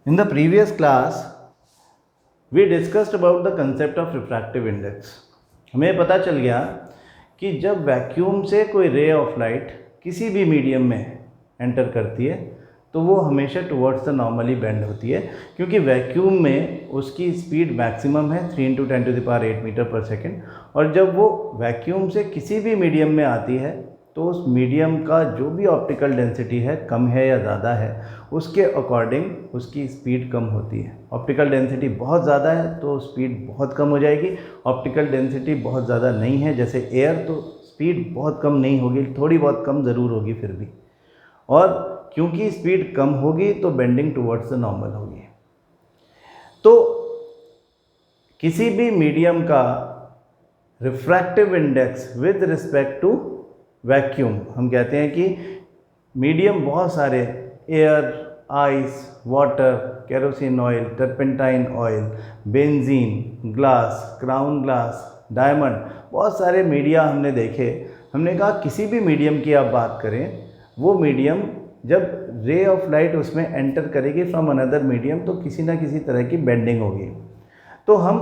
In the previous class, we discussed about the concept of refractive index. हमें पता चल गया कि जब वैक्यूम से कोई रे ऑफ लाइट किसी भी मीडियम में एंटर करती है तो वो हमेशा टुवर्ड्स द नॉर्मली बेंड होती है, क्योंकि वैक्यूम में उसकी स्पीड मैक्सिमम है 3 × 10⁸ मीटर पर सेकेंड। और जब वो वैक्यूम से किसी भी मीडियम में आती है तो उस मीडियम का जो भी ऑप्टिकल डेंसिटी है, कम है या ज़्यादा है, उसके अकॉर्डिंग उसकी स्पीड कम होती है। ऑप्टिकल डेंसिटी बहुत ज़्यादा है तो स्पीड बहुत कम हो जाएगी। ऑप्टिकल डेंसिटी बहुत ज़्यादा नहीं है, जैसे एयर, तो स्पीड बहुत कम नहीं होगी, थोड़ी बहुत कम ज़रूर होगी फिर भी। और क्योंकि स्पीड कम होगी तो बेंडिंग टुवर्ड्स द नॉर्मल होगी। तो किसी भी मीडियम का refractive index with respect to vacuum, हम कहते हैं कि मीडियम बहुत सारे air, ice, water, kerosene oil, turpentine oil, benzene, glass, crown glass, diamond, बहुत सारे मीडिया हमने देखे। हमने कहा किसी भी मीडियम की आप बात करें, वो मीडियम जब रे ऑफ लाइट उसमें एंटर करेगी फ्रॉम अनदर मीडियम तो किसी ना किसी तरह की बेंडिंग होगी। तो हम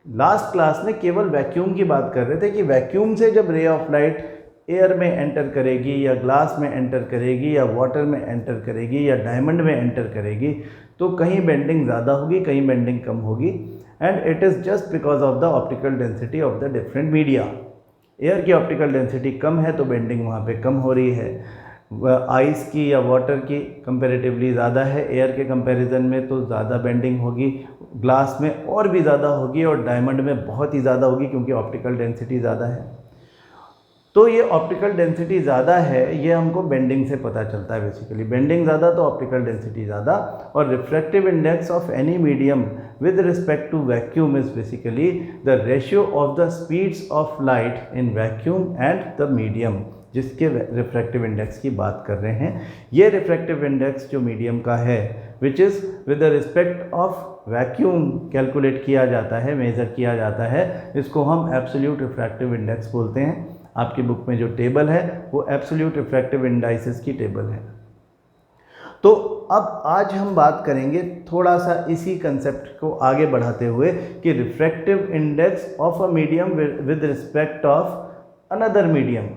लास्ट क्लास में केवल वैक्यूम की बात कर रहे थे कि वैक्यूम से जब रे ऑफ लाइट एयर में एंटर करेगी या ग्लास में एंटर करेगी या वाटर में एंटर करेगी या डायमंड में एंटर करेगी तो कहीं बेंडिंग ज़्यादा होगी, कहीं बेंडिंग कम होगी। And it is just because of the optical density of the different media. Air की ऑप्टिकल डेंसिटी कम है तो बेंडिंग वहाँ पे कम हो रही है, आइस की या वाटर की कंपैरेटिवली ज़्यादा है, एयर के कंपैरिजन में तो ज़्यादा बेंडिंग होगी, ग्लास में और भी ज़्यादा होगी और डायमंड में बहुत ही ज़्यादा होगी क्योंकि ऑप्टिकल डेंसिटी ज़्यादा है। तो ये ऑप्टिकल डेंसिटी ज़्यादा है, ये हमको बेंडिंग से पता चलता है। बेसिकली बेंडिंग ज़्यादा तो ऑप्टिकल डेंसिटी ज़्यादा। और refractive index of any medium with respect to vacuum is basically the ratio of the speeds of light in vacuum and the medium, जिसके रिफ्रैक्टिव इंडेक्स की बात कर रहे हैं। ये रिफ्रैक्टिव इंडेक्स जो मीडियम का है which is with the respect of vacuum calculate किया जाता है, मेज़र किया जाता है, इसको हम एब्सोल्यूट रिफ्रैक्टिव इंडेक्स बोलते हैं। आपकी बुक में जो टेबल है वो एब्सोल्यूट रिफ्रैक्टिव इंडाइसेस की टेबल है। तो अब आज हम बात करेंगे थोड़ा सा इसी कंसेप्ट को आगे बढ़ाते हुए कि refractive index of a medium with respect of another medium,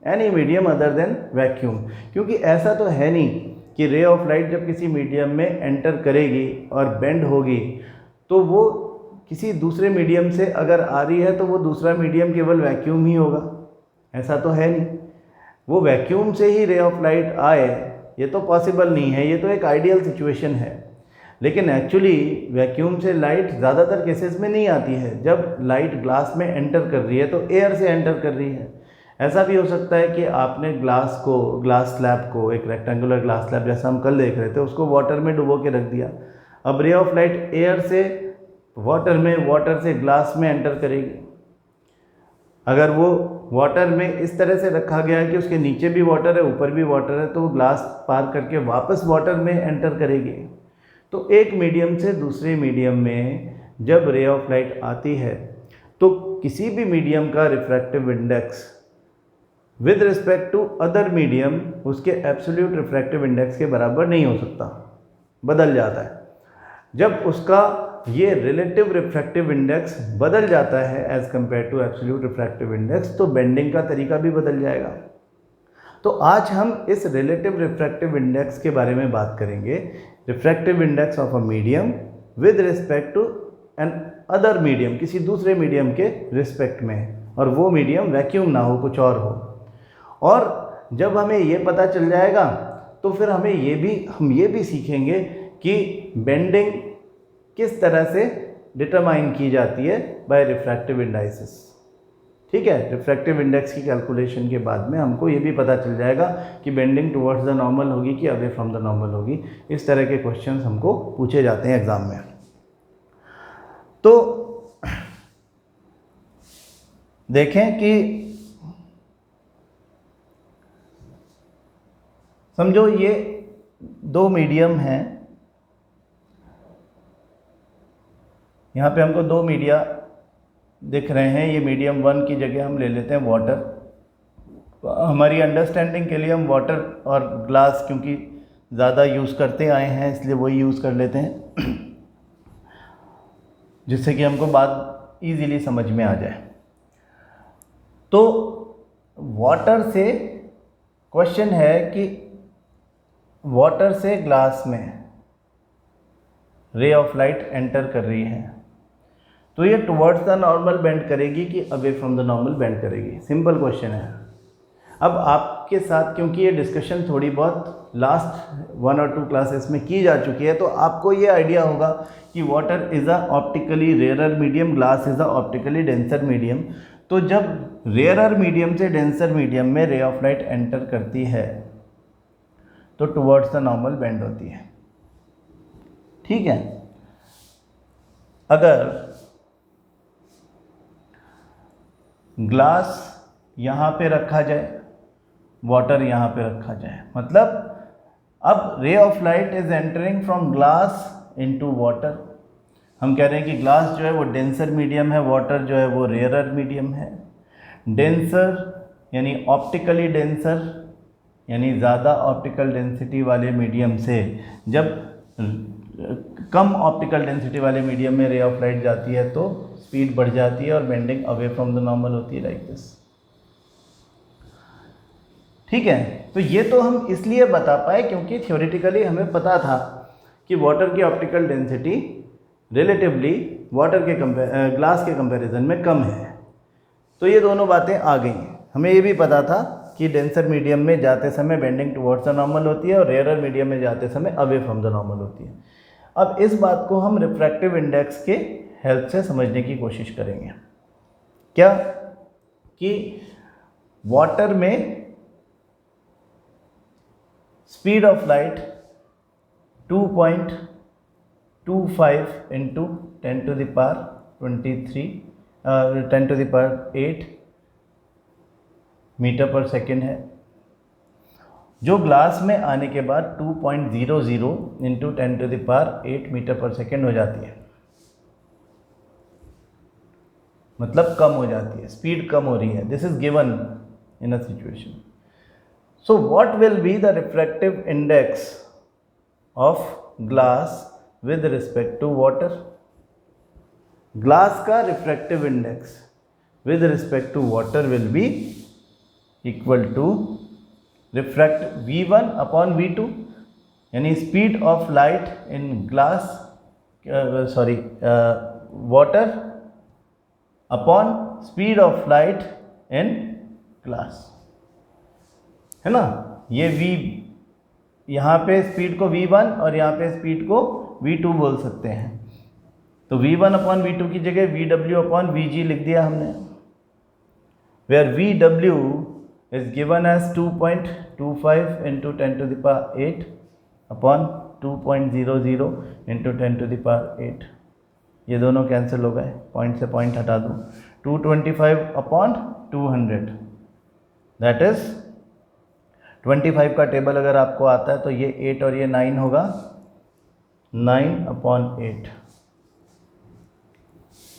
any medium other than vacuum. क्योंकि ऐसा तो है नहीं कि रे ऑफ लाइट जब किसी मीडियम में एंटर करेगी और बेंड होगी तो वो किसी दूसरे मीडियम से अगर आ रही है तो वो दूसरा मीडियम केवल वैक्यूम ही होगा, ऐसा तो है नहीं। वो वैक्यूम से ही रे ऑफ लाइट आए ये तो पॉसिबल नहीं है, ये तो एक आइडियल सिचुएशन है। लेकिन एक्चुअली वैक्यूम से लाइट ज़्यादातर केसेस में नहीं आती है। जब लाइट ग्लास में एंटर कर रही है तो एयर से एंटर कर रही है। ऐसा भी हो सकता है कि आपने ग्लास स्लैब को, एक रेक्टेंगुलर ग्लास स्लैब जैसा हम कल देख रहे थे, उसको वाटर में डुबो के रख दिया। अब रे ऑफ लाइट एयर से वाटर में, वाटर से ग्लास में एंटर करेगी। अगर वो वाटर में इस तरह से रखा गया है कि उसके नीचे भी वाटर है, ऊपर भी वाटर है, तो वो ग्लास पार करके वापस वाटर में एंटर करेगी। तो एक मीडियम से दूसरे मीडियम में जब रे ऑफ लाइट आती है तो किसी भी मीडियम का refractive index with respect to other medium उसके एब्सोल्यूट रिफ्रैक्टिव इंडेक्स के बराबर नहीं हो सकता, बदल जाता है। जब उसका ये रिलेटिव रिफ्रैक्टिव इंडेक्स बदल जाता है as compare to absolute refractive index तो बेंडिंग का तरीका भी बदल जाएगा। तो आज हम इस रिलेटिव रिफ्रैक्टिव इंडेक्स के बारे में बात करेंगे, refractive index of a medium with respect to an other medium, किसी दूसरे मीडियम के रिस्पेक्ट में, और वो मीडियम वैक्यूम ना हो, कुछ और हो। और जब हमें ये पता चल जाएगा तो फिर हम ये भी सीखेंगे कि बेंडिंग किस तरह से डिटरमाइन की जाती है बाय रिफ्रैक्टिव इंडाइसेस। ठीक है, रिफ्रैक्टिव इंडेक्स की कैलकुलेशन के बाद में हमको ये भी पता चल जाएगा कि बेंडिंग टुवर्ड्स द नॉर्मल होगी कि अवे फ्रॉम द नॉर्मल होगी। इस तरह के क्वेश्चंस हमको पूछे जाते हैं एग्जाम में। तो देखें कि समझो ये दो मीडियम हैं, यहाँ पे हमको दो मीडिया दिख रहे हैं। ये मीडियम 1 की जगह हम ले लेते हैं वाटर। हमारी अंडरस्टैंडिंग के लिए हम वाटर और ग्लास क्योंकि ज़्यादा यूज़ करते आए हैं, इसलिए वही यूज़ कर लेते हैं जिससे कि हमको बात इजीली समझ में आ जाए। तो वाटर से क्वेश्चन है कि वाटर से ग्लास में रे ऑफ लाइट एंटर कर रही है, तो ये टुवर्ड्स द नॉर्मल बेंड करेगी कि away from the normal bend करेगी? सिंपल क्वेश्चन है। अब आपके साथ क्योंकि ये डिस्कशन थोड़ी बहुत लास्ट 1 और 2 क्लासेस में की जा चुकी है, तो आपको ये आइडिया होगा कि water is a optically rarer medium, glass is a optically denser medium. तो जब रेयरर मीडियम से डेंसर मीडियम में रे ऑफ लाइट एंटर करती है तो टुवर्ड्स द नॉर्मल बेंड होती है। ठीक है, अगर ग्लास यहाँ पे रखा जाए, वाटर यहाँ पे रखा जाए, मतलब अब रे of light is entering from glass into water. हम कह रहे हैं कि ग्लास जो है वो डेंसर मीडियम है, वाटर जो है वो रेयरर मीडियम है। डेंसर यानी ऑप्टिकली डेंसर यानी ज़्यादा ऑप्टिकल डेंसिटी वाले मीडियम से जब कम ऑप्टिकल डेंसिटी वाले मीडियम में रे ऑफ लाइट जाती है तो स्पीड बढ़ जाती है और bending away from the normal होती है, लाइक दिस। ठीक है, तो ये तो हम इसलिए बता पाए क्योंकि थ्योरेटिकली हमें पता था कि वाटर की ऑप्टिकल डेंसिटी रिलेटिवली वाटर के ग्लास के कंपैरिजन में कम है। तो ये दोनों बातें आ गई। हमें ये भी पता था कि डेंसर मीडियम में जाते समय बेंडिंग टुवर्ड्स द नॉर्मल होती है और रेयरर मीडियम में जाते समय अवे फ्रॉम द नॉर्मल होती है। अब इस बात को हम रिफ्रैक्टिव इंडेक्स के हेल्प से समझने की कोशिश करेंगे। क्या कि वाटर में speed of light 2.25 into 10 to the power 8 metre पर सेकेंड है, जो ग्लास में आने के बाद 2.00 into 10 to the power 8 metre पर सेकेंड हो जाती है, मतलब कम हो जाती है, स्पीड कम हो रही है। This is given in a situation. So what will be the refractive index of glass with respect to water? Glass का refractive index with respect to water will be equal to refract V1 upon V2, यानी speed of light in glass water upon speed of light in glass, है ना। ये V यहाँ पे speed को V1 और यहाँ पे स्पीड को V2 बोल सकते हैं। तो V1 अपॉन V2 की जगह VW अपॉन VG लिख दिया हमने, where VW is given as 2.25 into 10 to the power 8 upon 2.00 into 10 to the power 8। ये दोनों कैंसिल हो गए, पॉइंट से पॉइंट हटा दूँ, 225 अपॉन 200 दैट इज 25 का टेबल अगर आपको आता है तो ये 8 और ये 9 होगा, 9 upon 8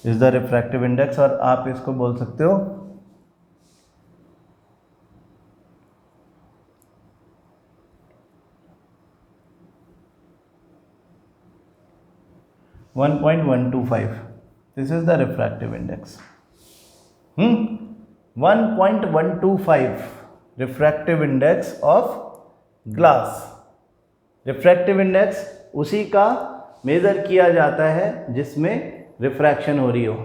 is the refractive index. और आप इसको बोल सकते हो 1.125। This is the refractive index. 1.125 refractive index of glass. Refractive index उसी का मेज़र किया जाता है जिसमें रिफ्रैक्शन हो रही हो,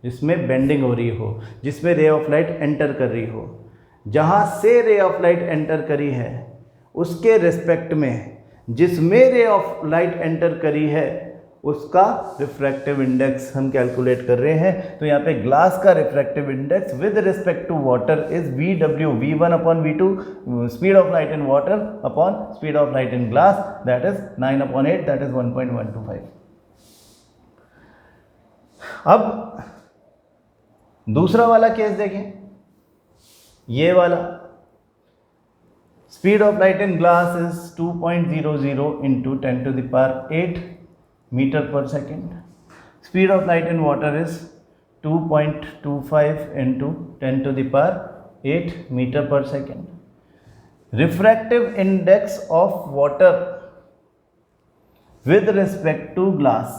जिसमें बेंडिंग हो रही हो, जिसमें रे ऑफ लाइट एंटर कर रही हो। जहाँ से रे ऑफ लाइट एंटर करी है उसके रिस्पेक्ट में जिसमें रे ऑफ लाइट एंटर करी है उसका रिफ्रैक्टिव इंडेक्स हम कैलकुलेट कर रहे हैं। तो यहाँ पे ग्लास का refractive index with respect to water is VW, V1 upon V2, speed of light in water upon speed of light in glass, that is 9 upon 8, that is 1.125। अब दूसरा वाला केस देखें, ये वाला speed of light in glass is 2.00 into 10 to the power 8 metre पर second. Speed of light in water is 2.25 into 10 to the power 8 metre पर second. Refractive index of water with respect to glass,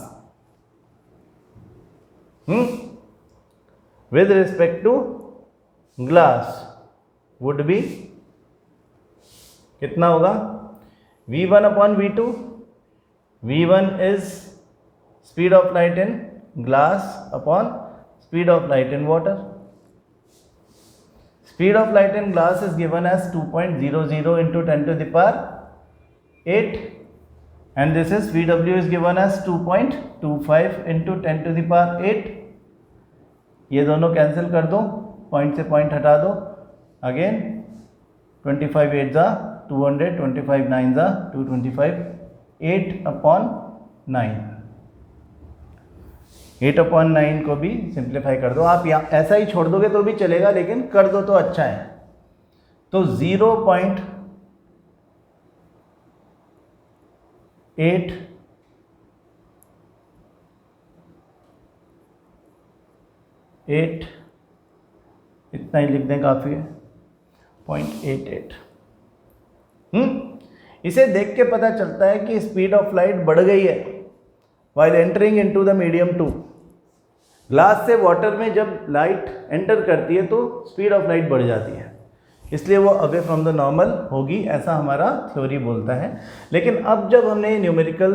with respect to glass would be कितना होगा, v1 upon v2. v1 is speed of light in glass upon speed of light in water. Speed of light in glass is given as 2.00 into 10 to the power 8, and this is VW is given as 2.25 into 10 to the power 8. ये दोनों cancel कर दो, point से point हटा दो. Again 25 8 जा 200, 25 9 जा 225, 8 upon 9. 8 upon 9 को भी सिंप्लीफाई कर दो. आप यहाँ ऐसा ही छोड़ दोगे तो भी चलेगा, लेकिन कर दो तो अच्छा है. तो 0.8 इतना ही लिख दें, काफ़ी है. 0.88. इसे देख के पता चलता है कि स्पीड ऑफ लाइट बढ़ गई है while entering into the medium 2. Glass से वाटर में जब लाइट एंटर करती है तो स्पीड ऑफ लाइट बढ़ जाती है, इसलिए वो अवे फ्रॉम द नॉर्मल होगी, ऐसा हमारा थ्योरी बोलता है. लेकिन अब जब हमने न्यूमेरिकल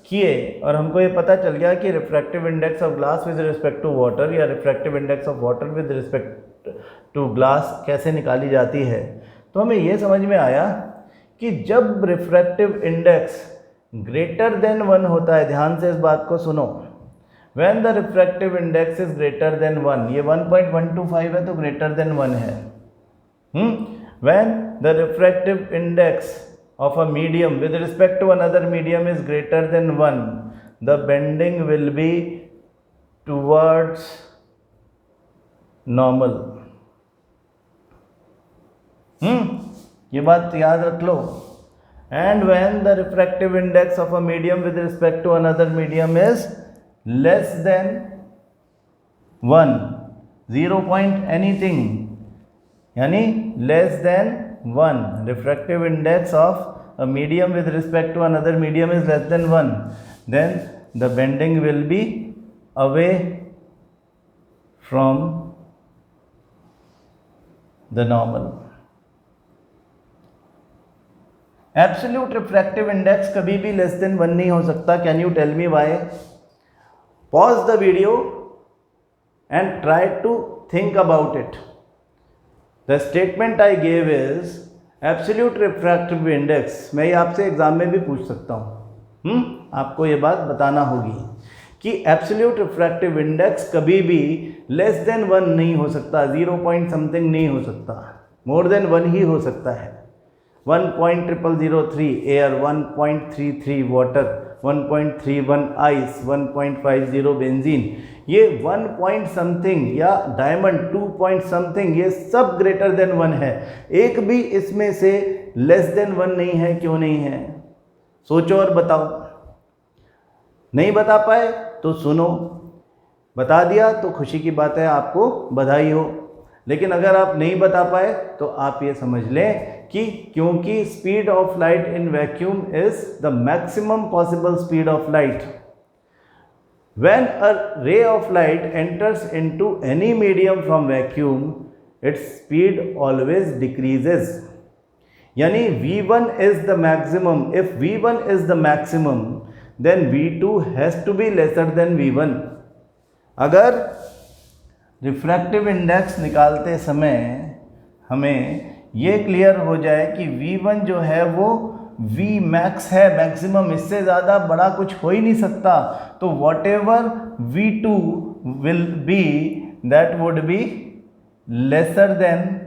किए और हमको ये पता चल गया कि refractive index of glass with respect to water या refractive index of water with respect to glass कैसे निकाली जाती है, तो हमें ये समझ में आया कि जब रिफ्रैक्टिव इंडेक्स ग्रेटर देन 1 होता है, ध्यान से इस बात को सुनो, when the refractive index is greater than 1, ये 1.125 है तो ग्रेटर देन 1 है. When the refractive index of a medium with respect to another medium is greater than 1, the bending will be towards normal. ये बात याद रख लो. And when the refractive index of a medium with respect to another medium is less than 1, 0 point anything, यानी less than 1, refractive index of a medium with respect to another medium is less than 1, then the bending will be away from the normal. Absolute refractive index कभी भी less than 1 नहीं हो सकता. Can you tell me why? Pause the video and try to think about it. The statement I gave is absolute refractive index. मैं ये आपसे exam में भी पूछ सकता हूँ. आपको ये बात बताना होगी कि एब्सोल्यूट रिफ्रैक्टिव इंडेक्स कभी भी लेस देन 1 नहीं हो सकता, 0 पॉइंट समथिंग नहीं हो सकता, मोर देन 1 ही हो सकता है. 1.0003 एयर, 1.33 वाटर, 1.31 आइस, 1.50 बेंजीन, ये 1 पॉइंट समथिंग या डायमंड 2 पॉइंट समथिंग, ये सब ग्रेटर देन 1 है. एक भी इसमें से लेस देन 1 नहीं है. क्यों नहीं है? सोचो और बताओ. नहीं बता पाए तो सुनो, बता दिया तो खुशी की बात है, आपको बधाई हो. लेकिन अगर आप नहीं बता पाए तो आप ये समझ लें कि क्योंकि speed of light in vacuum is the maximum possible speed of light, when a ray of light enters into any medium from vacuum, its speed always decreases. यानी v1 is the maximum. If v1 is the maximum then v2 has to be lesser than v1. अगर refractive index निकालते समय हमें ये clear हो जाए कि v1 जो है वो v मैक्स है, मैक्सिमम, इससे ज़्यादा बड़ा कुछ हो ही नहीं सकता, तो what ever v2 will be that would be lesser than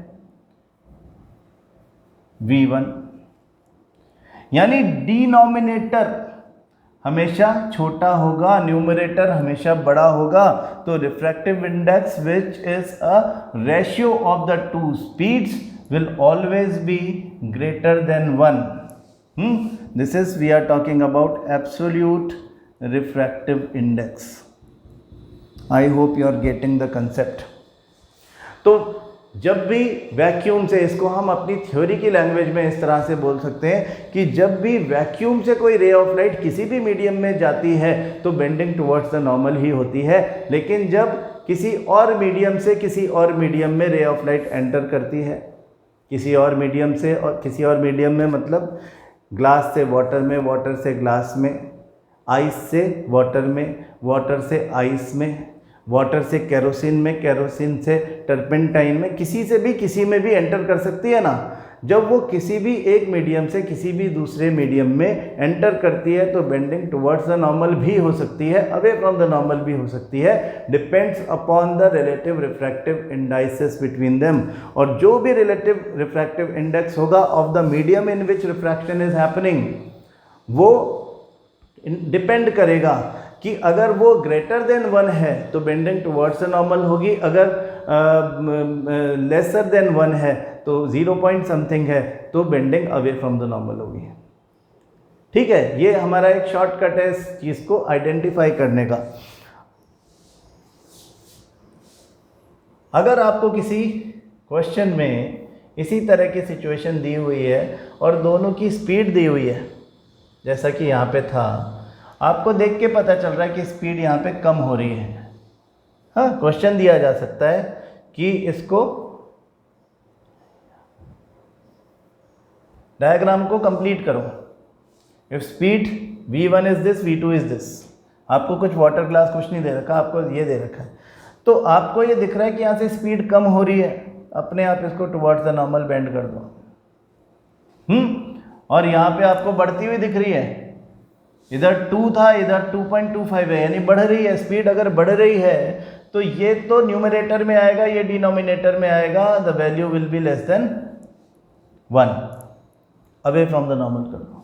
v1. यानी डिनोमिनेटर हमेशा छोटा होगा, न्यूमरेटर हमेशा बड़ा होगा. तो refractive index which is a ratio of the two speeds will always be greater than 1. This is, we are talking about absolute refractive index. I hope you are getting the concept. तो जब भी vacuum से, इसको हम अपनी theory की language में इस तरह से बोल सकते हैं कि जब भी वैक्यूम से कोई रे ऑफ लाइट किसी भी मीडियम में जाती है तो बेंडिंग टुवर्ड्स द नॉर्मल ही होती है। लेकिन जब किसी और मीडियम से किसी और मीडियम में रे ऑफ लाइट एंटर करती है, किसी और मीडियम से, और किसी और मीडियम में मतलब ग्लास से वाटर में, वाटर से ग्लास में, आइस से वाटर में, वाटर से आइस में, वाटर से केरोसिन में, केरोसिन से टर्पेंटाइन में, किसी से भी किसी में भी एंटर कर सकती है ना। जब वो किसी भी एक मीडियम से किसी भी दूसरे मीडियम में एंटर करती है तो बेंडिंग टुवर्ड्स द नॉर्मल भी हो सकती है, अवे फ्रॉम द नॉर्मल भी हो सकती है, depends upon the relative refractive indices between them. और जो भी रिलेटिव रिफ्रैक्टिव इंडेक्स होगा of the medium in which refraction is happening, वो डिपेंड करेगा कि अगर वो ग्रेटर देन 1 है तो बेंडिंग टुवर्ड्स द नॉर्मल होगी, अगर लेसर देन 1 है तो 0 पॉइंट समथिंग है तो bending away from the normal होगी। ठीक है, ये हमारा एक शॉर्टकट है इस चीज़ को आइडेंटिफाई करने का। अगर आपको किसी क्वेश्चन में इसी तरह की सिचुएशन दी हुई है और दोनों की स्पीड दी हुई है, जैसा कि यहाँ पे था, आपको देख के पता चल रहा है कि स्पीड यहाँ पे कम हो रही है, हाँ, क्वेश्चन दिया जा सकता है कि इसको डायग्राम को कंप्लीट करो। If speed v1 is this, v2 is this, आपको कुछ वाटर ग्लास कुछ नहीं दे रखा, आपको ये दे रखा है, तो आपको ये दिख रहा है कि यहाँ से स्पीड कम हो रही है, अपने आप इसको टुवर्ड्स द नॉर्मल बेंड कर दो। और यहाँ पे आपको बढ़ती हुई दिख रही है, इधर 2 था, इधर 2.25 है, यानी बढ़ रही है स्पीड। अगर बढ़ रही है तो ये तो न्यूमरेटर में आएगा, ये डिनोमिनेटर में आएगा, the value will be less than 1, away from the normal कर दो।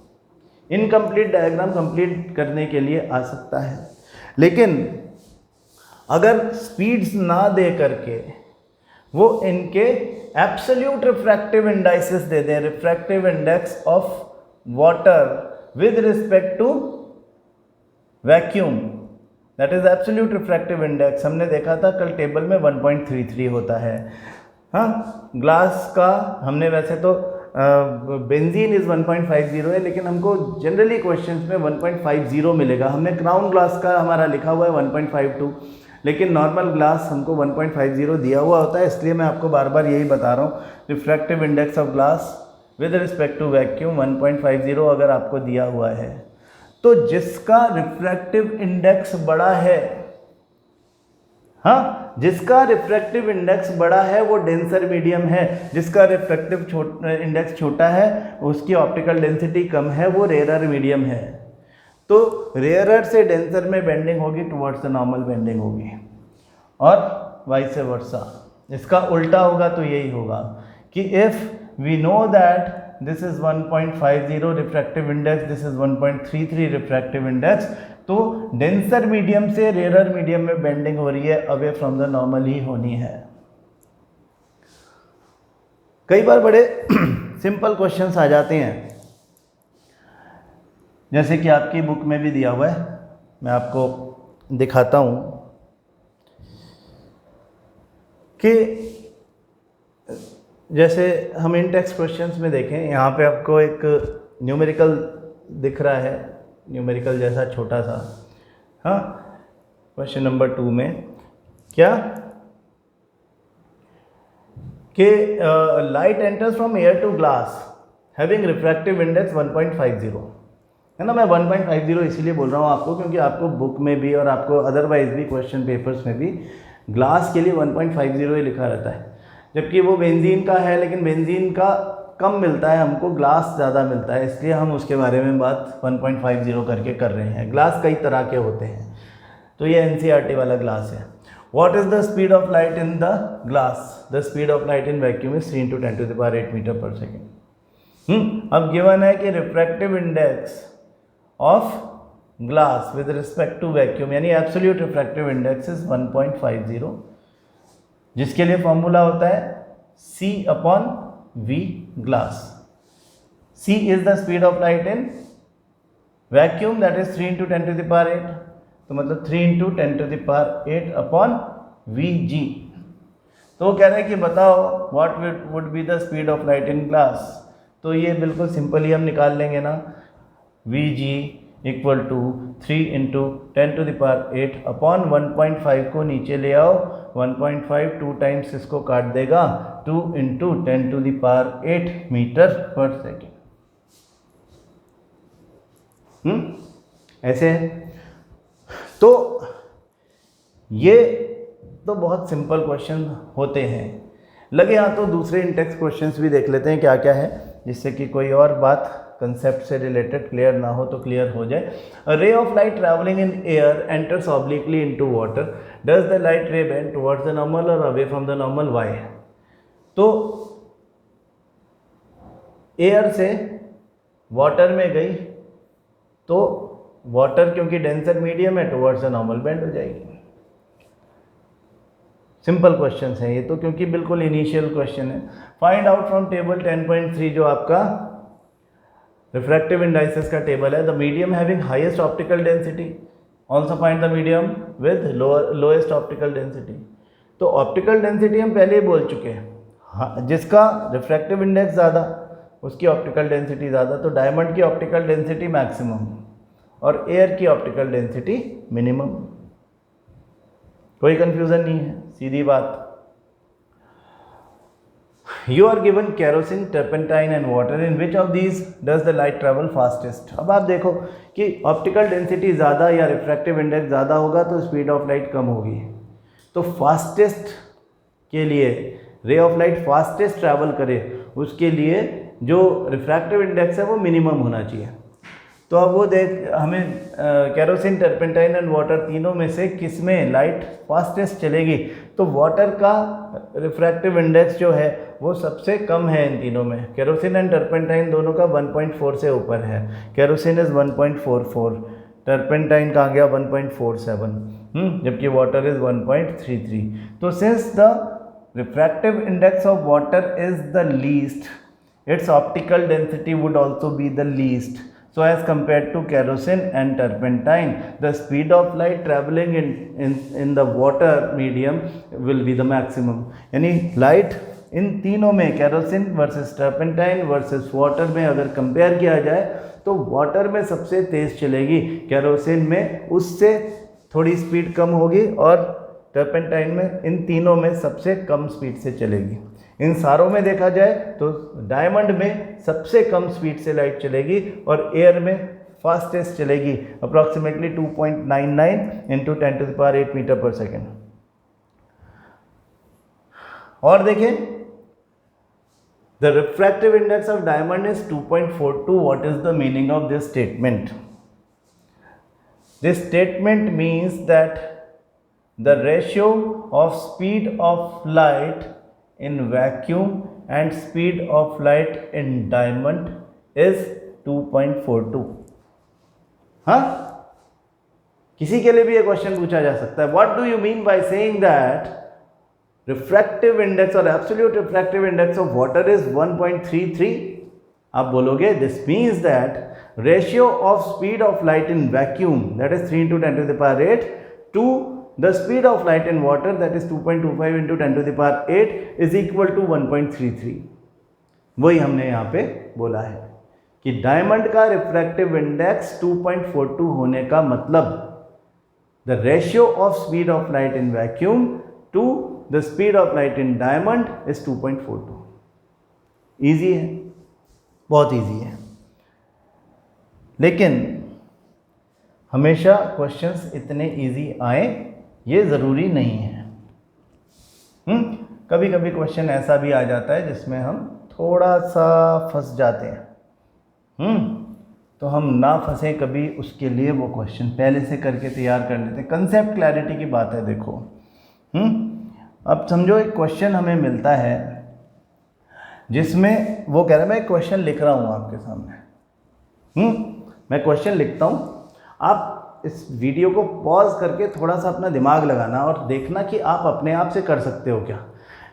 इनकम्प्लीट डायग्राम कंप्लीट करने के लिए आ सकता है, लेकिन अगर स्पीड्स ना दे करके वो इनके एब्सोल्यूट रिफ्रैक्टिव इंडाइसेस दे दें, refractive index of water with respect to vacuum, that is absolute refractive index, हमने देखा था कल टेबल में 1.33 होता है। हाँ, ग्लास का हमने वैसे तो बेंजीन इज 1.50 है, लेकिन हमको जनरली क्वेश्चंस में 1.50 मिलेगा। हमने क्राउन ग्लास का हमारा लिखा हुआ है 1.52, लेकिन नॉर्मल ग्लास हमको 1.50 दिया हुआ होता है, इसलिए मैं आपको बार बार यही बता रहा हूँ। Refractive index of glass with respect to vacuum 1.50 अगर आपको दिया हुआ है, तो जिसका रिफ्रैक्टिव इंडेक्स बड़ा है, हाँ, जिसका रिफ्रैक्टिव इंडेक्स बड़ा है वो डेंसर मीडियम है, जिसका रिफ्रैक्टिव इंडेक्स छोटा है उसकी ऑप्टिकल डेंसिटी कम है, वो रेयरर मीडियम है। तो रेयरर से डेंसर में बेंडिंग होगी, टुवर्ड्स द नॉर्मल बेंडिंग होगी, और वाइस वर्सा। इसका उल्टा होगा तो यही होगा कि if we know that this is 1.50 refractive index, this is 1.33 refractive index, तो डेंसर मीडियम से रेयरर मीडियम में बेंडिंग हो रही है, अवे फ्रॉम द नॉर्मल ही होनी है। कई बार बड़े सिंपल क्वेश्चंस आ जाते हैं, जैसे कि आपकी बुक में भी दिया हुआ है, मैं आपको दिखाता हूं कि जैसे हम इन टेक्स्ट क्वेश्चंस में देखें, यहाँ पे आपको एक न्यूमेरिकल दिख रहा है, न्यूमेरिकल जैसा छोटा सा, हाँ, क्वेश्चन नंबर 2 में क्या कि light enters from air to glass having refractive index 1.50 है ना। मैं 1.50 इसीलिए बोल रहा हूँ आपको, क्योंकि आपको बुक में भी और आपको अदरवाइज भी क्वेश्चन पेपर्स में भी ग्लास के लिए 1.50 ही लिखा रहता है, जबकि वो बेंजीन का है, लेकिन बेंजीन का कम मिलता है, हमको ग्लास ज़्यादा मिलता है, इसलिए हम उसके बारे में बात 1.50 करके कर रहे हैं। ग्लास कई तरह के होते हैं, तो ये NCERT वाला ग्लास है। What is the speed of light in the glass? The speed of light in vacuum is 3 × 10⁸ metre पर सेकेंड। अब गिवन है कि refractive index of glass with respect to vacuum, यानी एब्सोल्यूट रिफ्रैक्टिव इंडेक्स इज 1.50, जिसके लिए formula होता है C/V glass. C is the speed of light in vacuum, that is 3 × 10⁸, तो मतलब 3 × 10⁸/Vg। तो वो कह रहे हैं कि बताओ what would be the speed of light in glass. तो ये बिल्कुल सिंपली हम निकाल लेंगे ना, Vg equal to 3 into 10⁸ upon 1.5 को नीचे ले आओ, 1.5 2 टाइम्स इसको काट देगा, 2 इंटू 10⁸ मीटर पर सेकेंड। ऐसे है। तो ये तो बहुत सिंपल क्वेश्चन होते हैं। लगे हाँ तो दूसरे इंटेक्स क्वेश्चंस भी देख लेते हैं क्या क्या है, जिससे कि कोई और बात कंसेप्ट से रिलेटेड क्लियर ना हो तो क्लियर हो जाए। A ray of light travelling in air enters obliquely into water, does the light ray bend towards the normal और away from the normal, why? तो एयर से वाटर में गई तो वाटर क्योंकि डेंसर मीडियम है टुवर्ड्स द नॉर्मल बेंड हो जाएगी। सिंपल क्वेश्चन है ये तो, क्योंकि बिल्कुल इनिशियल क्वेश्चन है। फाइंड आउट फ्रॉम टेबल 10.3 जो आपका रिफ्रैक्टिव इंडाइसेस का टेबल है, the medium having highest optical density, also find the medium with lowest optical density. तो ऑप्टिकल डेंसिटी हम पहले ही बोल चुके हैं, हाँ, जिसका रिफ्रैक्टिव इंडेक्स ज़्यादा उसकी ऑप्टिकल डेंसिटी ज़्यादा। तो डायमंड की ऑप्टिकल डेंसिटी मैक्सिमम और एयर की ऑप्टिकल डेंसिटी मिनिमम। कोई कंफ्यूजन नहीं है, सीधी बात। You are given kerosene, turpentine and water, in which of these does the light travel fastest. अब आप देखो कि ऑप्टिकल डेंसिटी ज़्यादा या रिफ्रैक्टिव इंडेक्स ज़्यादा होगा तो स्पीड ऑफ लाइट कम होगी। तो फास्टेस्ट के लिए, रे ऑफ लाइट फास्टेस्ट ट्रैवल करे उसके लिए जो रिफ्रैक्टिव इंडेक्स है वो मिनिमम होना चाहिए। तो अब वो देख हमें केरोसिन, टर्पेंटाइन एंड वाटर तीनों में से किस में लाइट फास्टेस्ट चलेगी। तो वाटर का रिफ्रैक्टिव इंडेक्स जो है वो सबसे कम है इन तीनों में। केरोसिन एंड टर्पेंटाइन दोनों का 1.4 से ऊपर है। केरोसिन इज़ 1.44, टर्पेंटाइन का आ गया 1.47, जबकि वाटर इज़ 1.33। तो since the refractive index of water is the least, its optical density would also be the least. So as compared to kerosene and turpentine, the speed of light traveling in the water medium will be the maximum. यानी light in तीनों में, kerosene versus turpentine versus water में अगर compare किया जाए तो water में सबसे तेज़ चलेगी, केरोसिन में उससे थोड़ी स्पीड कम होगी और टर्पेंटाइन में, इन तीनों में सबसे कम स्पीड से चलेगी। इन सारों में देखा जाए तो डायमंड में सबसे कम स्पीड से लाइट चलेगी और एयर में फास्टेस्ट चलेगी, अप्रॉक्सीमेटली 2.99 इंटू 10⁸ मीटर पर सेकेंड। और देखें, the refractive index of diamond is 2.42। What is the meaning of this statement? This statement means that the ratio of speed of light in vacuum and speed of light in diamond is 2.42। हाँ, किसी के लिए भी ये question पूछा जा सकता है। What do you mean by saying that refractive index or absolute refractive index of water is 1.33? आप बोलोगे this means that ratio of speed of light in vacuum, that is 3 into 10⁸ to the speed of light in water, that is 2.25 into 10⁸ is equal to 1.33। वही हमने यहाँ पे बोला है कि diamond का रिफ्रैक्टिव इंडेक्स 2.42 होने का मतलब the ratio of speed of light in vacuum to the speed of light in diamond is 2.42। Easy है, बहुत ईजी है, लेकिन हमेशा क्वेश्चंस इतने ईजी आए ये ज़रूरी नहीं है। कभी कभी क्वेश्चन ऐसा भी आ जाता है जिसमें हम थोड़ा सा फंस जाते हैं। तो हम ना फंसे कभी, उसके लिए वो क्वेश्चन पहले से करके तैयार कर लेते हैं। कंसेप्ट क्लैरिटी की बात है। देखो, अब समझो एक क्वेश्चन हमें मिलता है जिसमें वो कह रहा है, मैं एक क्वेश्चन लिख रहा हूँ आपके सामने। मैं क्वेश्चन लिखता हूँ, आप इस वीडियो को पॉज करके थोड़ा सा अपना दिमाग लगाना और देखना कि आप अपने आप से कर सकते हो क्या।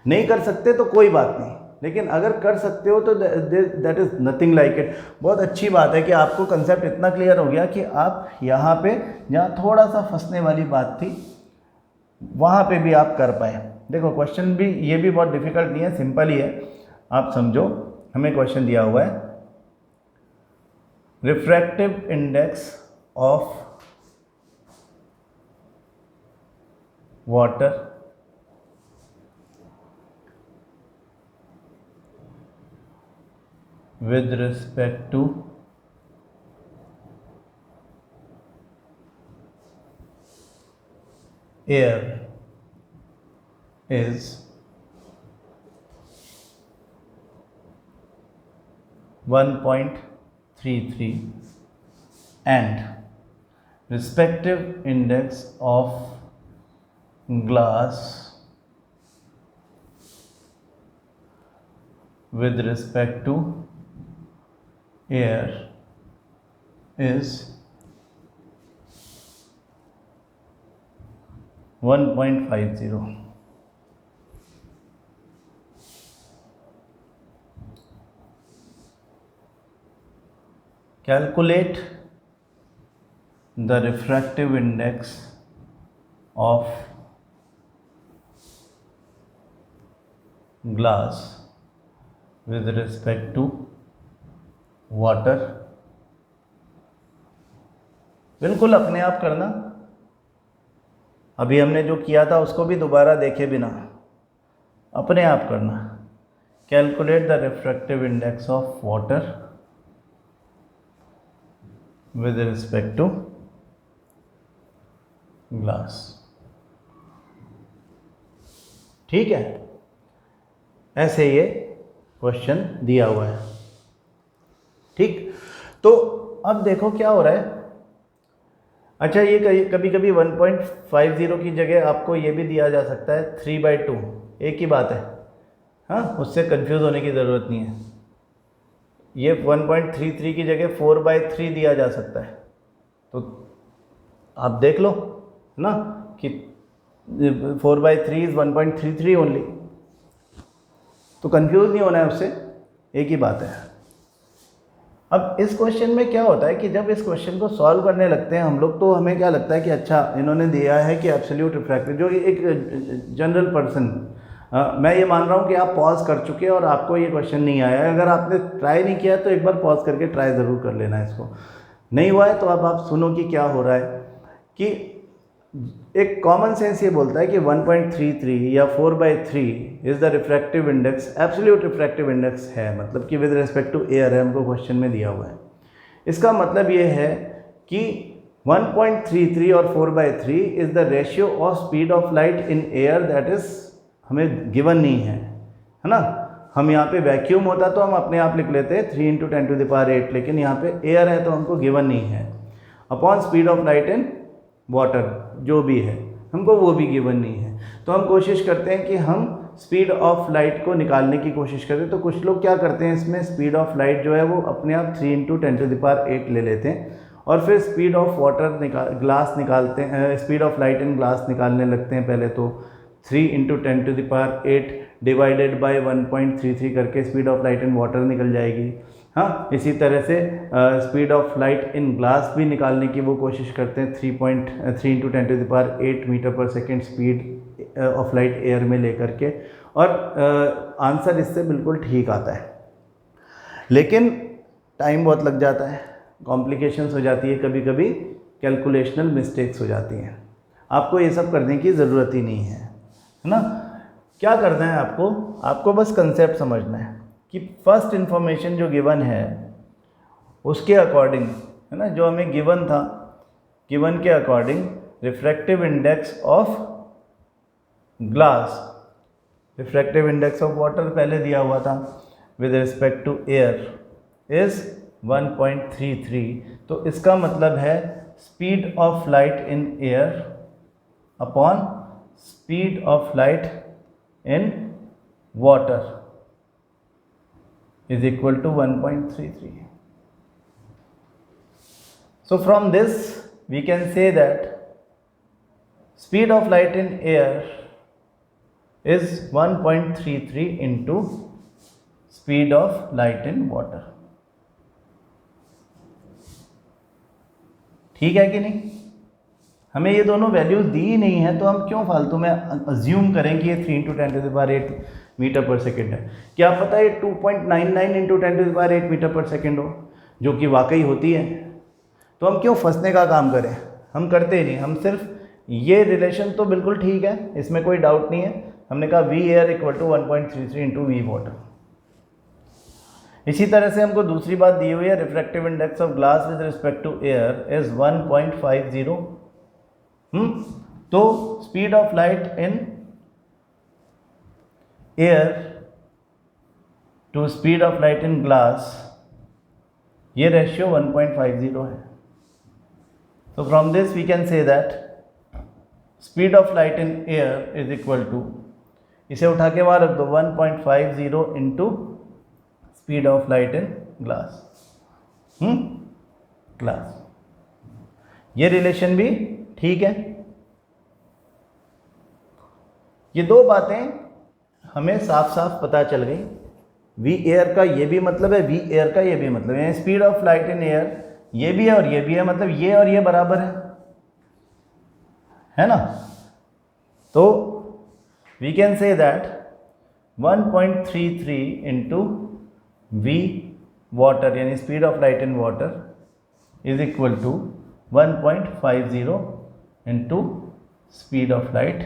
नहीं कर सकते तो कोई बात नहीं, लेकिन अगर कर सकते हो तो that is nothing like it. बहुत अच्छी बात है कि आपको कंसेप्ट इतना क्लियर हो गया कि आप यहाँ पे जहाँ थोड़ा सा फंसने वाली बात थी वहाँ पे भी आप कर पाए। देखो क्वेश्चन भी ये भी बहुत डिफिकल्ट नहीं है, सिंपल ही है, आप समझो। हमें क्वेश्चन दिया हुआ है refractive index of water with respect to air is 1.33 and respective index of glass with respect to air is 1.50. Calculate the refractive index of glass with respect to water. बिल्कुल अपने आप करना, अभी हमने जो किया था उसको भी दोबारा देखे बिना अपने आप करना। Calculate the refractive index of water with respect to glass. ठीक है, ऐसे ये क्वेश्चन दिया हुआ है। ठीक, तो अब देखो क्या हो रहा है। अच्छा, ये कभी कभी 1.50 की जगह आपको ये भी दिया जा सकता है 3/2, एक ही बात है। हाँ, उससे कंफ्यूज होने की ज़रूरत नहीं है। ये 1.33 की जगह 4/3 दिया जा सकता है, तो आप देख लो ना कि 4/3 इज 1.33 ओनली, तो कंफ्यूज नहीं होना है उससे, एक ही बात है। अब इस क्वेश्चन में क्या होता है कि जब इस क्वेश्चन को सॉल्व करने लगते हैं हम लोग, तो हमें क्या लगता है कि अच्छा इन्होंने दिया है कि एब्सोल्यूट रिफ्रैक्टिव, जो एक जनरल पर्सन, मैं ये मान रहा हूँ कि आप पॉज कर चुके हैं और आपको ये क्वेश्चन नहीं आया है। अगर आपने ट्राई नहीं किया तो एक बार पॉज करके ट्राई ज़रूर कर लेना इसको। नहीं हुआ है तो अब आप सुनो कि क्या हो रहा है। कि एक कॉमन सेंस ये बोलता है कि 1.33 या 4/3 is the refractive index, absolute refractive index है, मतलब कि विद रिस्पेक्ट टू एयर है, हमको क्वेश्चन में दिया हुआ है। इसका मतलब ये है कि 1.33 और 4/3 is the ratio of speed of light in air, that is हमें गिवन नहीं है ना। हम यहाँ पे वैक्यूम होता तो हम अपने आप लिख लेते हैं 3 × 10⁸, लेकिन यहाँ पे एयर है तो हमको गिवन नहीं है। Upon speed of light in water जो भी है, हमको वो भी गिवन नहीं है। तो हम कोशिश करते हैं कि हम स्पीड ऑफ लाइट को निकालने की कोशिश करें। तो कुछ लोग क्या करते हैं, इसमें स्पीड ऑफ लाइट जो है वो अपने आप 3 × 10⁸ ले लेते हैं और फिर स्पीड ऑफ वाटर ग्लास निकालते हैं, speed of light in glass निकालने लगते हैं। पहले तो 3 × 10⁸ डिवाइडेड बाय 1.33 करके speed of light in water निकल जाएगी। हाँ, इसी तरह से speed of light in glass भी निकालने की वो कोशिश करते हैं, 3 × 10⁸ मीटर पर second speed of light air में लेकर के, और आंसर इससे बिल्कुल ठीक आता है। लेकिन टाइम बहुत लग जाता है, कॉम्प्लिकेशंस हो जाती है, कभी कभी कैलकुलेशनल मिस्टेक्स हो जाती हैं। आपको ये सब करने की ज़रूरत ही नहीं है ना। क्या करना है आपको बस कंसेप्ट समझना है कि फर्स्ट इन्फॉर्मेशन जो गिवन है उसके अकॉर्डिंग, है ना, जो हमें गिवन था, गिवन के according refractive index of glass, refractive index of water पहले दिया हुआ था, with respect to air is 1.33। तो इसका मतलब है speed of light in air upon speed of light in water is equal to 1.33. So from this we can say that speed of light in air is 1.33 into speed of light in water. ठीक है कि नहीं? हमें ये दोनों values दी ही नहीं है, तो हम क्यों फालतू में अज्यूम करें कि ये 3 × 10⁸ मीटर पर सेकेंड है। क्या पता ये 2.99 × 10⁸ मीटर पर सेकेंड हो, जो कि वाकई होती है। तो हम क्यों फंसने का काम करें, हम करते ही नहीं। हम सिर्फ ये रिलेशन तो बिल्कुल ठीक है, इसमें कोई डाउट नहीं है। हमने कहा V air equal to 1.33 × V water. इसी तरह से हमको दूसरी बात दी हुई है, refractive index of glass with respect to air is 1.50। तो speed of light in air to speed of light in glass, ये रेशियो 1.50 है। So from this we can say that speed of light in air is equal to, इसे उठा के वहाँ रख दो, 1.50 into speed of light in glass। Glass, ये relation भी ठीक है। ये दो बातें हमें साफ साफ पता चल गई। वी एयर का ये भी मतलब है, वी एयर का ये भी मतलब है। Speed of light in air ये भी है और ये भी है, मतलब ये और ये बराबर है ना। तो we can say that 1.33 into v water, यानी speed of light in water is equal to 1.50 into speed of light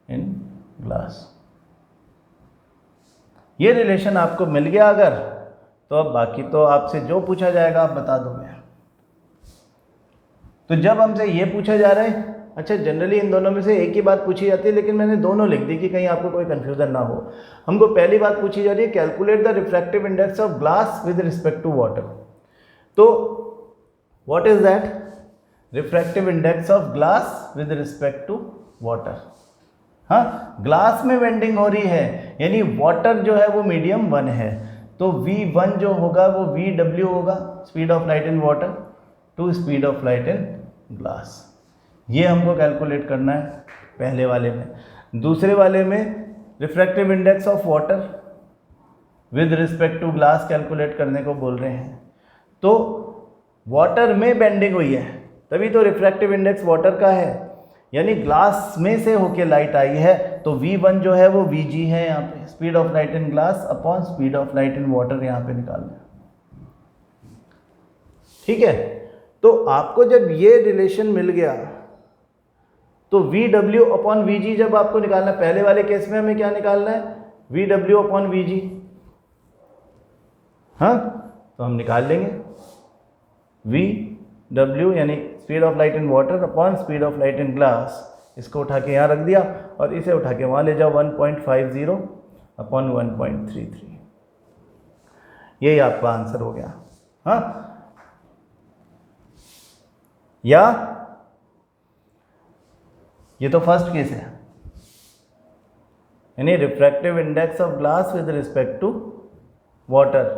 in glass. ये रिलेशन आपको मिल गया अगर, तो अब बाकी तो आपसे जो पूछा जाएगा आप बता दोगे। तो जब हमसे ये पूछा जा रहा है, अच्छा जनरली इन दोनों में से एक ही बात पूछी जाती है, लेकिन मैंने दोनों लिख दी कि कहीं आपको कोई कन्फ्यूजन ना हो। हमको पहली बात पूछी जा रही है, calculate the refractive index of glass with respect to water. तो what is that? Refractive index of glass with respect to water. हाँ, ग्लास में बेंडिंग हो रही है, यानी वाटर जो है वो मीडियम 1 है, तो V1 जो होगा वो VW होगा, speed of light in water to speed of light in glass. ये हमको कैलकुलेट करना है पहले वाले में। दूसरे वाले में refractive index of water with respect to glass calculate करने को बोल रहे हैं। तो वाटर में बेंडिंग हुई है, तभी तो रिफ्रैक्टिव इंडेक्स वाटर का है, यानी ग्लास में से होके लाइट आई है, तो V1 जो है वो Vg है यहाँ पे, speed of light in glass upon speed of light in water यहाँ पे निकालना है। ठीक है, तो आपको जब ये रिलेशन मिल गया तो VW अपॉन Vg जब आपको निकालना है, पहले वाले केस में हमें क्या निकालना है? VW upon Vg। हाँ, तो हम निकाल लेंगे VW यानी speed of light in water upon speed of light in glass. इसको उठा के यहाँ रख दिया और इसे उठा के वहाँ ले जाओ, 1.50 अपॉन 1.33। यही आपका आंसर हो गया। हाँ, या ये तो फर्स्ट केस है, यानी refractive index of glass with respect to water,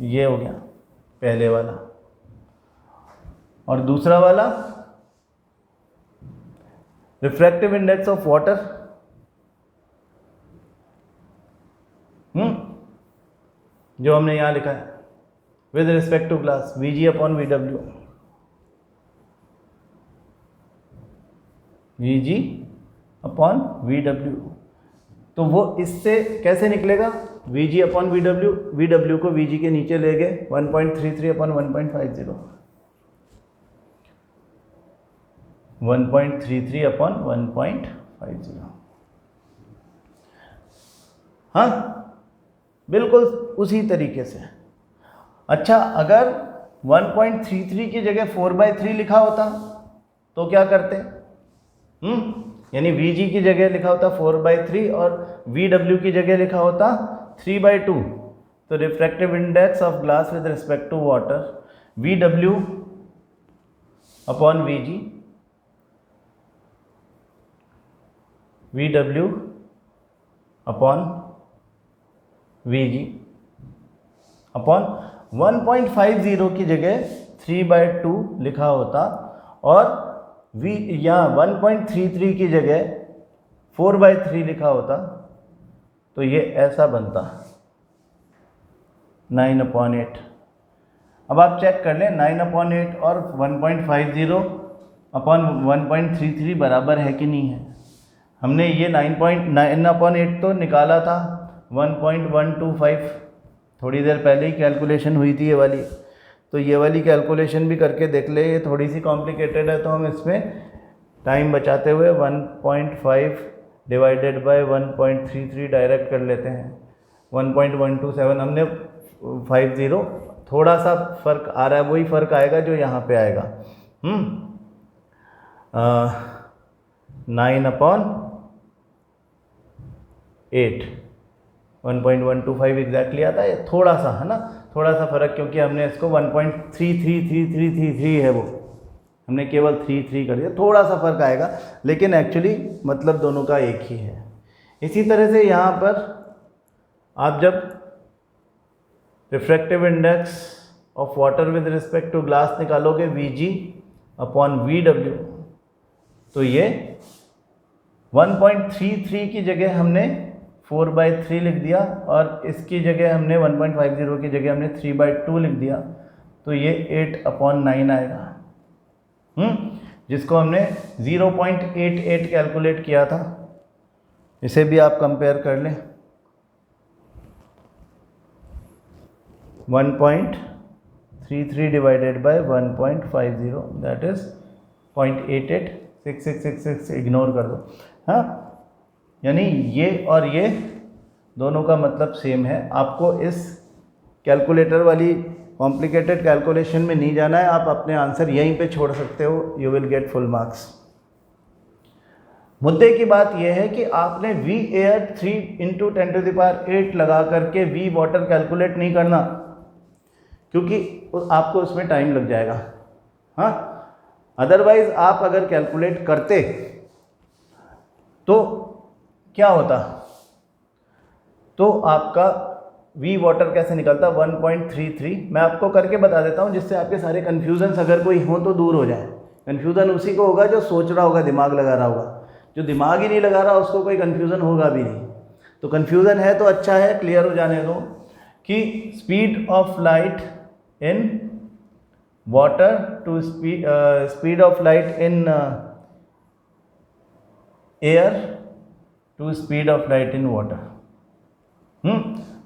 ये हो गया पहले वाला। और दूसरा वाला रिफ्रैक्टिव इंडेक्स ऑफ वाटर, जो हमने यहां लिखा है with respect to glass, Vg upon VW, Vg upon VW। तो वो इससे कैसे निकलेगा? Vg अपॉन VW, VW को Vg के नीचे ले गए, 1.33 अपॉन 1.50, 1.33 अपॉन 1.50। हाँ, बिल्कुल उसी तरीके से। अच्छा, अगर 1.33 की जगह 4/3 लिखा होता तो क्या करते? यानी Vg की जगह लिखा होता 4/3 और VW की जगह लिखा होता 3/2। तो refractive index of glass with respect to water, VW upon Vg, VW upon Vg upon 1.50 की जगह 3/2 लिखा होता और यहाँ 1.33 की जगह 4/3 लिखा होता, तो ये ऐसा बनता 9/8। अब आप चेक कर लें, 9/8 और 1.50 अपॉन 1.33 बराबर है कि नहीं है। हमने ये 9.9/8 तो निकाला था 1.125, थोड़ी देर पहले ही कैलकुलेशन हुई थी ये वाली। तो ये वाली कैलकुलेशन भी करके देख ले, ये थोड़ी सी कॉम्प्लिकेटेड है तो हम इसमें टाइम बचाते हुए 1.5 डिवाइडेड बाय 1.33 डायरेक्ट कर लेते हैं। 1.127 हमने 50, थोड़ा सा फ़र्क आ रहा है, वही फ़र्क आएगा जो यहाँ पे आएगा। 9/8 1.125 एग्जैक्टली आता है, थोड़ा सा है ना, थोड़ा सा फ़र्क, क्योंकि हमने इसको 1.333333 है, वो हमने केवल 3 कर दिया, थोड़ा सा फ़र्क आएगा, लेकिन एक्चुअली मतलब दोनों का एक ही है। इसी तरह से यहाँ पर आप जब refractive index of water with respect to glass निकालोगे Vg/Vw, तो ये 1.33 की जगह हमने 4/3 लिख दिया, और इसकी जगह हमने 1.50 की जगह हमने 3/2 लिख दिया, तो ये 8/9 आएगा। जिसको हमने 0.88 कैलकुलेट किया था, इसे भी आप कंपेयर कर लें। 1.33 divided by 1.50 that is 0.88, 6666 ignore कर दो। हाँ, यानी ये और ये दोनों का मतलब सेम है। आपको इस कैलकुलेटर वाली कॉम्प्लिकेटेड कैलकुलेशन में नहीं जाना है, आप अपने आंसर यहीं पे छोड़ सकते हो, you will get full marks. मुद्दे की बात यह है कि आपने V air 3 × 10⁸ लगा करके V water कैलकुलेट नहीं करना, क्योंकि आपको उसमें टाइम लग जाएगा। हाँ, अदरवाइज आप अगर कैलकुलेट करते तो क्या होता, तो आपका V वाटर कैसे निकलता 1.33। मैं आपको करके बता देता हूँ, जिससे आपके सारे कन्फ्यूजन्स अगर कोई हो तो दूर हो जाए। कन्फ्यूज़न उसी को होगा जो सोच रहा होगा, दिमाग लगा रहा होगा। जो दिमाग ही नहीं लगा रहा उसको कोई कन्फ्यूज़न होगा भी नहीं। तो कन्फ्यूज़न है तो अच्छा है, क्लियर हो जाने दो कि speed of light in water to speed of light in air to speed of light in water.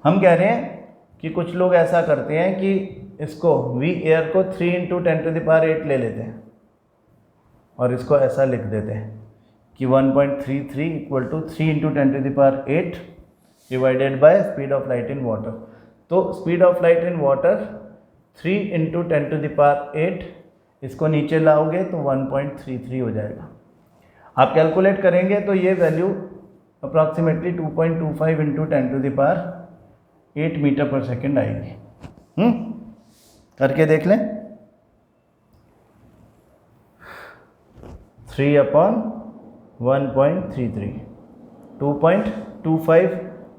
हम कह रहे हैं कि कुछ लोग ऐसा करते हैं कि इसको V एयर को 3 × 10⁸ ले लेते हैं और इसको ऐसा लिख देते हैं कि 1.33 = 3 × 10⁸ divided by speed of light in water. तो speed of light in water 3 × 10⁸, इसको नीचे लाओगे तो 1.33 हो जाएगा। आप कैलकुलेट करेंगे तो ये वैल्यू अप्रॉक्सीमेटली 2.25 × 10⁸ मीटर/सेकंड आएगी। करके देख लें। 3/1.33 2.25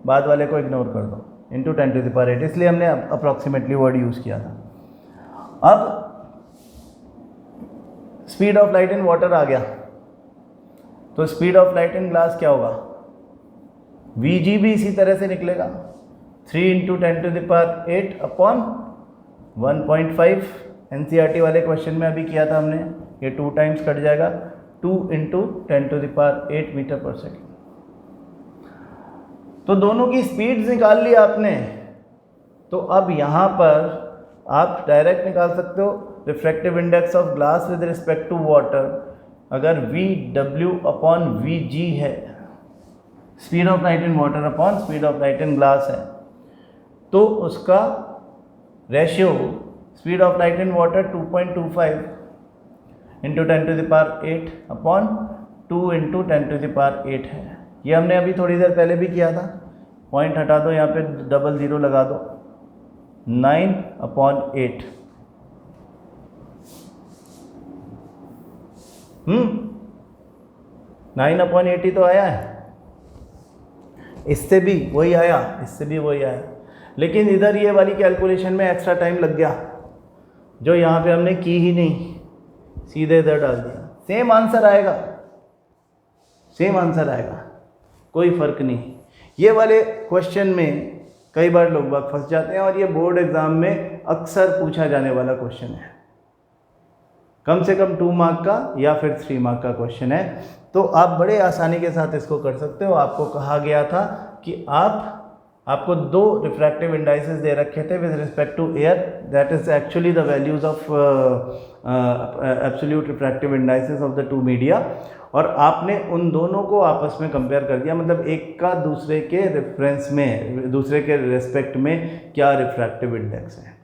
बाद वाले को इग्नोर कर दो, इंटू 10⁸, इसलिए हमने अप्रॉक्सीमेटली वर्ड यूज़ किया था। अब speed of light in water आ गया, तो speed of light in glass क्या होगा, Vg भी इसी तरह से निकलेगा 3 × 10⁸/1.5। NCERT वाले क्वेश्चन में अभी किया था हमने, ये 2 टाइम्स कट जाएगा, 2 × 10⁸ मीटर/सेकंड। तो दोनों की स्पीड्स निकाल ली आपने, तो अब यहाँ पर आप डायरेक्ट निकाल सकते हो refractive index of glass with respect to water. अगर VW/Vg है, speed of light in water upon speed of light in glass है, तो उसका ratio speed of light in water 2.25 × 10⁸ upon 2 × 10⁸ है। ये हमने अभी थोड़ी देर पहले भी किया था। पॉइंट हटा दो, यहाँ पे 00 लगा दो, 9/8। 9/8 ही तो आया है, इससे भी वही आया, इससे भी वही आया, लेकिन इधर ये वाली कैलकुलेशन में एक्स्ट्रा टाइम लग गया, जो यहाँ पे हमने की ही नहीं, सीधे इधर डाल दिया। सेम आंसर आएगा, सेम आंसर आएगा, कोई फ़र्क नहीं। ये वाले क्वेश्चन में कई बार लोग बाग फंस जाते हैं, और ये बोर्ड एग्ज़ाम में अक्सर पूछा जाने वाला क्वेश्चन है। कम से कम 2 मार्क का या फिर 3 मार्क का क्वेश्चन है। तो आप बड़े आसानी के साथ इसको कर सकते हो। आपको कहा गया था कि आपको 2 रिफ्रैक्टिव इंडाइसेस दे रखे थे with respect to air, that is actually the values of absolute refractive indices of the 2 media, और आपने उन दोनों को आपस में कंपेयर कर दिया, मतलब एक का दूसरे के रेफरेंस में, दूसरे के रिस्पेक्ट में क्या रिफ्रैक्टिव इंडेक्स है।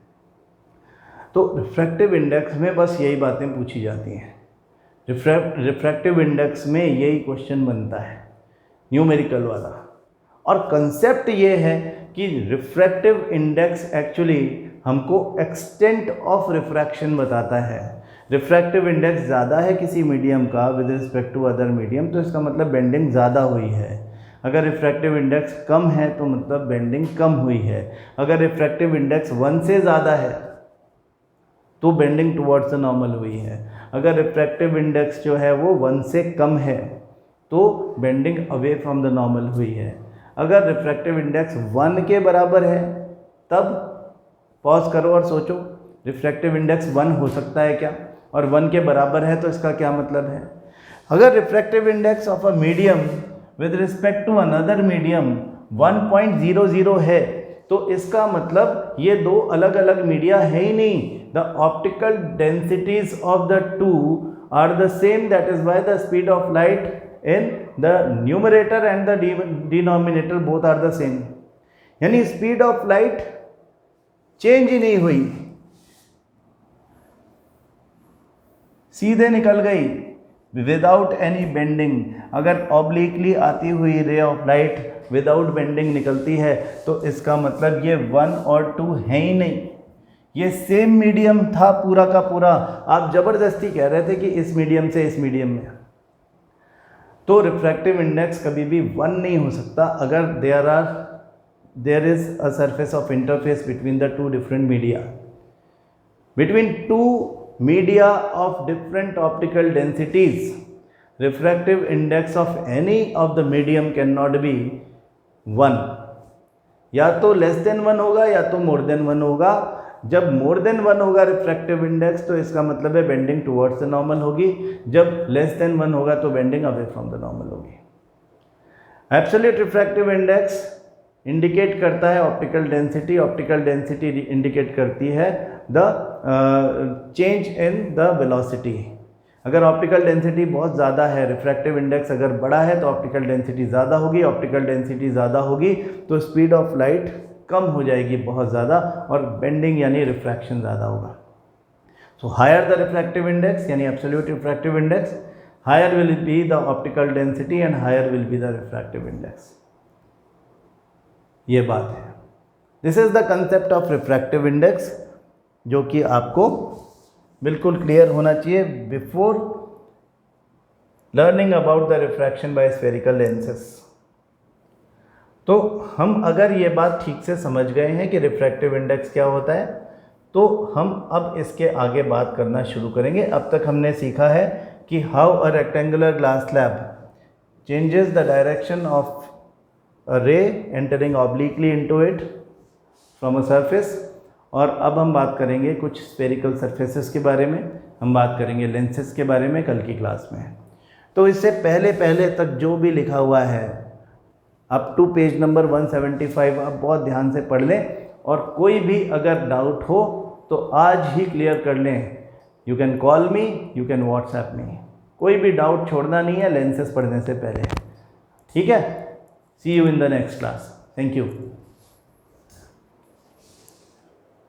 तो रिफ्रैक्टिव इंडेक्स में बस यही बातें पूछी जाती हैं। रिफ्रैक्टिव इंडेक्स में यही क्वेश्चन बनता है, न्यूमेरिकल वाला। और कंसेप्ट ये है कि रिफ्रैक्टिव इंडेक्स एक्चुअली हमको एक्सटेंट ऑफ रिफ्रैक्शन बताता है। रिफ्रैक्टिव इंडेक्स ज़्यादा है किसी मीडियम का with respect to other medium, तो इसका मतलब बेंडिंग ज़्यादा हुई है। अगर रिफ्रैक्टिव इंडेक्स कम है तो मतलब बेंडिंग कम हुई है। अगर रिफ्रैक्टिव इंडेक्स 1 से ज़्यादा है तो बेंडिंग टुवर्ड्स द नॉर्मल हुई है। अगर रिफ्रैक्टिव इंडेक्स जो है वो 1 से कम है तो bending away from the normal हुई है। अगर रिफ्रैक्टिव इंडेक्स 1 के बराबर है तब पॉज करो और सोचो, रिफ्रैक्टिव इंडेक्स 1 हो सकता है क्या, और 1 के बराबर है तो इसका क्या मतलब है। अगर refractive index of a medium with respect to another medium 1.00 है तो इसका मतलब ये 2 अलग अलग मीडिया है ही नहीं। The optical densities of the 2 are the same, that is why the speed of light in the numerator and the denominator both are the same. यानी स्पीड ऑफ लाइट चेंज ही नहीं हुई, सीधे निकल गई विदाउट एनी बेंडिंग। अगर obliquely आती हुई रे ऑफ लाइट विदाउट बेंडिंग निकलती है तो इसका मतलब ये 1 और 2 है ही नहीं, ये सेम मीडियम था पूरा का पूरा। आप जबरदस्ती कह रहे थे कि इस मीडियम से इस मीडियम में, तो रिफ्रैक्टिव इंडेक्स कभी भी 1 नहीं हो सकता अगर there is a surface of interface between the 2 different media. Between 2 media of different optical densities, refractive index of any of the medium cannot be 1, या तो लेस देन 1 होगा या तो मोर देन 1 होगा। जब मोर देन 1 होगा refractive index तो इसका मतलब है बेंडिंग टुवर्ड्स द नॉर्मल होगी, जब लेस देन 1 होगा तो bending away from the normal होगी। एब्सोल्यूट रिफ्रैक्टिव इंडेक्स इंडिकेट करता है optical density, optical density indicate करती है the change in the velocity. अगर ऑप्टिकल डेंसिटी बहुत ज़्यादा है, रिफ्रैक्टिव इंडेक्स अगर बड़ा है तो ऑप्टिकल डेंसिटी ज़्यादा होगी, ऑप्टिकल डेंसिटी ज़्यादा होगी तो स्पीड ऑफ लाइट कम हो जाएगी बहुत ज़्यादा, और बेंडिंग यानी रिफ्रैक्शन ज़्यादा होगा। So higher the refractive index यानी absolute refractive index, higher will be the optical density and higher will be the refractive index. ये बात है। This is the concept of refractive index, जो कि आपको बिल्कुल क्लियर होना चाहिए before learning about the refraction by spherical lenses. तो हम अगर ये बात ठीक से समझ गए हैं कि रिफ्रैक्टिव इंडेक्स क्या होता है, तो हम अब इसके आगे बात करना शुरू करेंगे। अब तक हमने सीखा है कि how a rectangular glass slab changes the direction of a ray entering obliquely into it from a surface। और अब हम बात करेंगे कुछ स्फेरिकल सरफेसेस के बारे में, हम बात करेंगे लेंसेस के बारे में कल की क्लास में। तो इससे पहले तक जो भी लिखा हुआ है अप टू पेज नंबर 175 आप बहुत ध्यान से पढ़ लें, और कोई भी अगर डाउट हो तो आज ही क्लियर कर लें। You can call me, you can WhatsApp me, कोई भी डाउट छोड़ना नहीं है लेंसेस पढ़ने से पहले, ठीक है। See you in the next class. Thank you.